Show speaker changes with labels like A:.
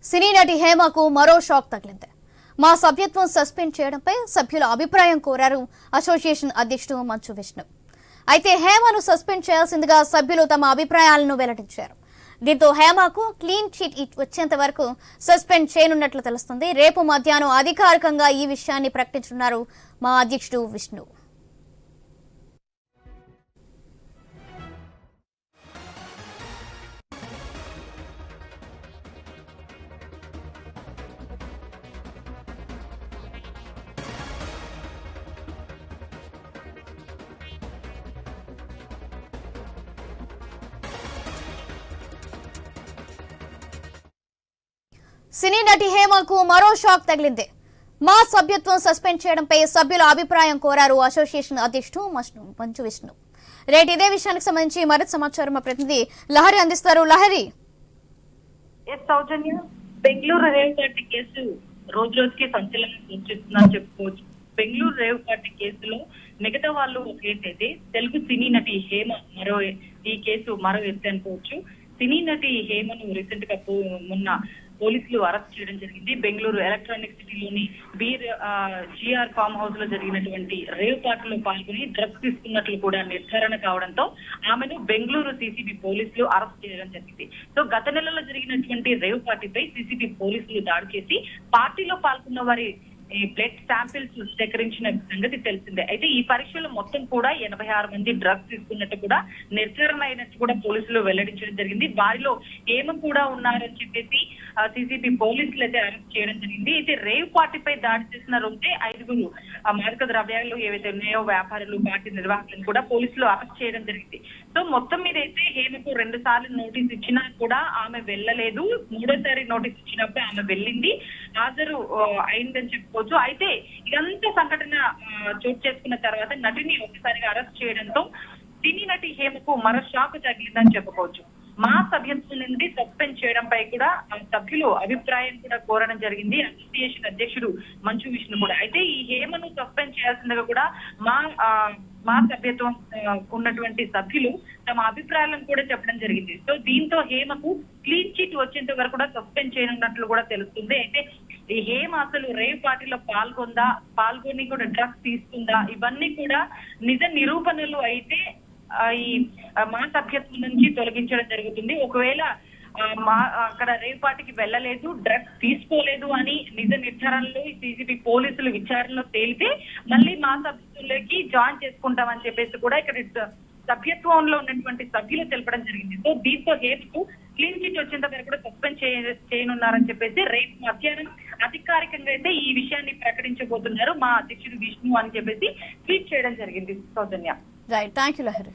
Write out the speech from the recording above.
A: సినీ నటి హేమకు మరో షాక్ తగిలింది. మా సభ్యత్వం సస్పెండ్ చేయడంపై సభ్యుల అభిప్రాయం కోరారు అసోసియేషన్ అధ్యక్షుడు మంచు విష్ణు. అయితే హేమను సస్పెండ్ చేయాల్సిందిగా సభ్యులు తమ అభిప్రాయాలను వెల్లడించారు. దీంతో హేమకు క్లీన్ చిట్ వచ్చేంత వరకు సస్పెండ్ చేయనున్నట్లు తెలుస్తుంది. రేపు మధ్యాహ్నం అధికారికంగా ఈ విషయాన్ని ప్రకటించనున్నారు మా అధ్యక్షుడు విష్ణు. సినీ నటి హేమకు మరో షాక్ తగిలింది. మా సభ్యత్వం సస్పెండ్ చేయడంపై సభ్యుల అభిప్రాయం కోరారు అసోసియేషన్ అధ్యక్షుడు మంచు విష్ణు. రేటు ఇదే విషయానికి సంబంధించి మరింత సమాచారం మా ప్రతినిధి లహరి అందిస్తారు. లహరి,
B: సౌజన్య, బెంగళూరు రేవ్ పార్టీ కేసు రోజు రోజుకి సంచలనం సృష్టిస్తుందని చెప్పుకోవచ్చు. బెంగళూరు రేవ్ పార్టీ కేసులో మిగతా వాళ్ళు ఒక కేసు అయితే తెలుగు సినీ నటి హేమ ఈ కేసు మరో ఎత్తు అనుకోవచ్చు. సినీ నటి హేమను రీసెంట్ గా మొన్న పోలీసులు అరెస్ట్ చేయడం జరిగింది. బెంగళూరు ఎలక్ట్రానిక్ సిటీలోని జిఆర్ ఫామ్ హౌస్ లో జరిగినటువంటి రేవ్ పార్టీలో పాల్గొని డ్రగ్స్ తీసుకున్నట్లు కూడా నిర్ధారణ కావడంతో ఆమెను బెంగళూరు సిసిబి పోలీసులు అరెస్ట్ చేయడం జరిగింది. సో గత నెలలో జరిగినటువంటి రేవ్ పార్టీపై సిసిబి పోలీసులు దాడి చేసి పార్టీలో పాల్గొన్న వారి బ్లడ్ శాంపిల్స్ సేకరించిన సంగతి తెలిసిందే. అయితే ఈ పరీక్షలు మొత్తం కూడా 86 మంది డ్రగ్స్ తీసుకున్నట్టు కూడా నిర్ధారణ అయినట్టు కూడా పోలీసులు వెల్లడించడం జరిగింది. వారిలో ఏమో కూడా ఉన్నారని చెప్పేసి సిసిబి పోలీసులు అయితే అరెస్ట్ చేయడం జరిగింది. అయితే రేవ్ పార్టీపై దాడి చేసిన రోజే 5 మాదక ద్రవ్యాలు ఏవైతే ఉన్నాయో వ్యాపారులు, పార్టీ నిర్వాహకులను కూడా పోలీసులు అరెస్ట్ చేయడం జరిగింది. సో మొత్తం మీద అయితే హేమకు 2 సార్లు నోటీస్ ఇచ్చినా కూడా ఆమె వెళ్ళలేదు. 3వ నోటీస్ ఇచ్చినప్పుడు ఆమె వెళ్ళింది, హాజరు అయిందని చెప్పుకోవచ్చు. అయితే ఇదంతా సంఘటన చోటు చేసుకున్న తర్వాత నటిని ఒకసారిగా అరెస్ట్ చేయడంతో సినీ నటి హేమకు మరో షాక్ తగిలిందని చెప్పుకోవచ్చు. మా సభ్యత్వం నుండి సస్పెండ్ చేయడంపై కూడా సభ్యులు అభిప్రాయం కూడా కోరడం జరిగింది అసోసియేషన్ అధ్యక్షుడు మంచు విష్ణు కూడా. అయితే ఈ హేమను సస్పెండ్ చేయాల్సిందిగా కూడా మా సభ్యత్వం ఉన్నటువంటి సభ్యులు తమ అభిప్రాయాలను కూడా చెప్పడం జరిగింది. సో దీంతో హేమకు క్లీన్ చిట్ వచ్చేంత వరకు కూడా సస్పెండ్ చేయనున్నట్లు కూడా తెలుస్తుంది. అయితే ఈ హేమ అసలు రేవ్ పార్టీలో పాల్గొని కూడా డ్రగ్స్ తీసుకుందా, ఇవన్నీ కూడా నిజ నిరూపణలు అయితే ఈ మా సభ్యత్వం నుంచి తొలగించడం జరుగుతుంది. ఒకవేళ అక్కడ రేవ్ పార్టీకి వెళ్ళలేదు, డ్రగ్స్ తీసుకోలేదు అని నిజ నిర్ధారణలో సిసిబి పోలీసులు విచారణలో తేలితే మళ్ళీ మా సభ్యులకి జాయిన్ చేసుకుంటామని చెప్పేసి కూడా ఇక్కడ సభ్యత్వంలో ఉన్నటువంటి సభ్యులు తెలపడం జరిగింది. సో దీంతో హేమకు క్లీన్ చిట్ వచ్చేంత వరకు కూడా సస్పెండ్ చేయనున్నారని చెప్పేసి రేపు మధ్యాహ్నం అధికారికంగా అయితే ఈ విషయాన్ని ప్రకటించబోతున్నారు మా అధ్యక్షుడు విష్ణు అని చెప్పేసి ట్వీట్ చేయడం జరిగింది. సౌజన్య,
A: రైట్, థ్యాంక్ యూ లహరి.